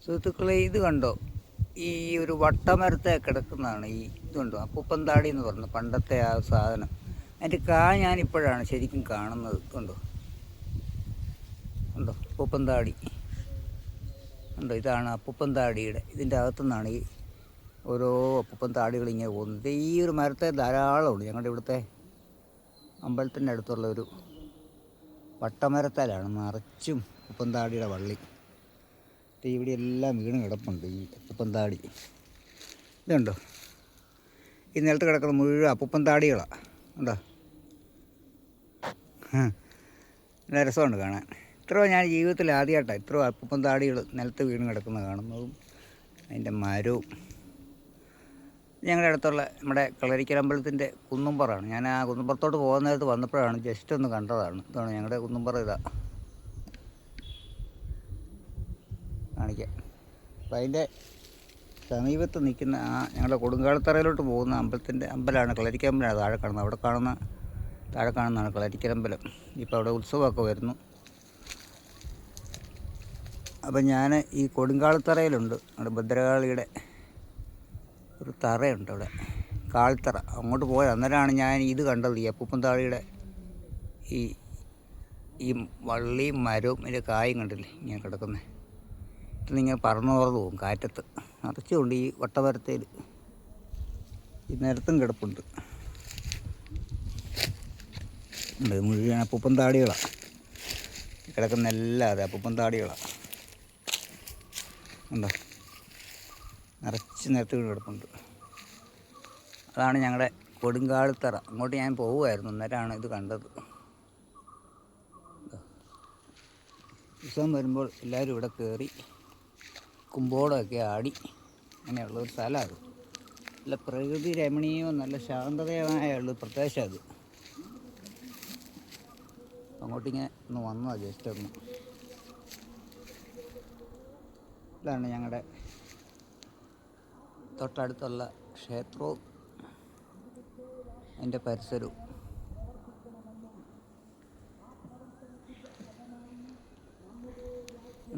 സുഹൃത്തുക്കളെ, ഇത് കണ്ടോ? ഈ ഒരു വട്ടമരത്തെ കിടക്കുന്നതാണ് ഈ ഇതുണ്ടോ, അപ്പൂപ്പന്താടി എന്ന് പറഞ്ഞു പണ്ടത്തെ ആ സാധനം. അതിൻ്റെ ഞാനിപ്പോഴാണ് ശരിക്കും കാണുന്നത്. ഉണ്ടോ ഉണ്ടോ അപ്പൂപ്പന്താടി ഉണ്ടോ? ഇതാണ് അപ്പൂപ്പന്താടിയുടെ. ഇതിൻ്റെ അകത്തുനിന്നാണ് ഈ ഓരോ അപ്പൂപ്പന്താടികൾ ഇങ്ങനെ പോകുന്നത്. ഈ ഒരു മരത്തെ ധാരാളമുണ്ട്. ഞങ്ങളുടെ ഇവിടുത്തെ അമ്പലത്തിൻ്റെ അടുത്തുള്ള ഒരു വട്ടമരത്തേലാണ് നിറച്ചും അപ്പൂപ്പന്താടിയുടെ വള്ളി. ഇവിടെ എല്ലാം വീണ് കിടപ്പുണ്ട് ഈ അപ്പൂപ്പന്താടി. ഇതുണ്ടോ, ഈ നിലത്ത് കിടക്കുന്ന മുഴുവൻ അപ്പൂപ്പന്താടികളാണ്. ഉണ്ടോ? നല്ല രസമുണ്ട് കാണാൻ. ഇത്രയോ ഞാൻ ജീവിതത്തിൽ ആദ്യമായിട്ടാണ് ഇത്രയോ അപ്പൂപ്പന്താടികൾ നിലത്ത് വീണ് കിടക്കുന്നത് കാണുന്നതും അതിൻ്റെ മരവും. ഞങ്ങളുടെ അടുത്തുള്ള നമ്മുടെ കളരിക്കലമ്പലത്തിൻ്റെ കുന്നുംപുറമാണ്. ഞാൻ ആ കുന്നുംപുറത്തോട്ട് പോകുന്ന നേരത്ത് വന്നപ്പോഴാണ് ജസ്റ്റ് ഒന്ന് കണ്ടതാണ്. ഇതാണ് ഞങ്ങളുടെ കുന്നുംപുറം. കാണിക്കാം. അപ്പം അതിൻ്റെ സമീപത്ത് നിൽക്കുന്ന ആ ഞങ്ങളുടെ കൊടുങ്കാലത്തറയിലോട്ട് പോകുന്ന അമ്പലമാണ് കളരിക്കമ്പലമാണ്. താഴെ കാണുന്നതാണ് കളരിക്കലമ്പലം. ഇപ്പോൾ അവിടെ ഉത്സവമൊക്കെ വരുന്നു. അപ്പം ഞാൻ ഈ കൊടുങ്കാലത്തറയിലുണ്ട്. അവിടെ ഭദ്രകാളിയുടെ ഒരു തറയുണ്ട് അവിടെ, കാളിത്തറ. അങ്ങോട്ട് പോയത് അന്നേരമാണ് ഞാൻ ഇത് കണ്ടത്. ഈ അപ്പൂപ്പന്താടിയുടെ ഈ വള്ളിയും മരവും ഇതിൻ്റെ കായും കണ്ടില്ലേ ഇങ്ങനെ കിടക്കുന്നത്. ഇതിങ്ങനെ പറന്നു പോകും കാറ്റത്ത്. നിറച്ചുകൊണ്ട് ഈ വട്ടമരത്തേൽ. ഈ നിരത്തും കിടപ്പുണ്ട്. മുഴുവൻ അപ്പൂപ്പന്താടികളാണ് കിടക്കുന്ന. എല്ലാം അതെ അപ്പൂപ്പന്താടികളാണ്. ഉണ്ടോ? നിറച്ച് നിരത്ത് കിടപ്പുണ്ട്. അതാണ് ഞങ്ങളുടെ കൊടുങ്കാളിത്തറ. അങ്ങോട്ട് ഞാൻ പോവുമായിരുന്നു, അന്നേരമാണ് ഇത് കണ്ടത്. ഉത്സവം വരുമ്പോൾ എല്ലാവരും ഇവിടെ കയറി കുമ്പോടമൊക്കെ ആടി അങ്ങനെയുള്ളൊരു സ്ഥലമാണ് അത്. നല്ല പ്രകൃതി രമണീയവും നല്ല ശാന്തതയുമായുള്ളൊരു പ്രദേശം അത്. അങ്ങോട്ടിങ്ങനെ ഒന്ന് വന്നതാണ് ജസ്റ്റ് ഒന്ന്. ഇതാണ് ഞങ്ങളുടെ തൊട്ടടുത്തുള്ള ക്ഷേത്രവും അതിൻ്റെ പരിസരവും.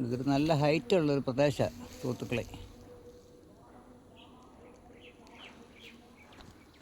ഇതൊരു നല്ല ഹൈറ്റുള്ളൊരു പ്രദേശമാണ് സുഹൃത്തുക്കളെ.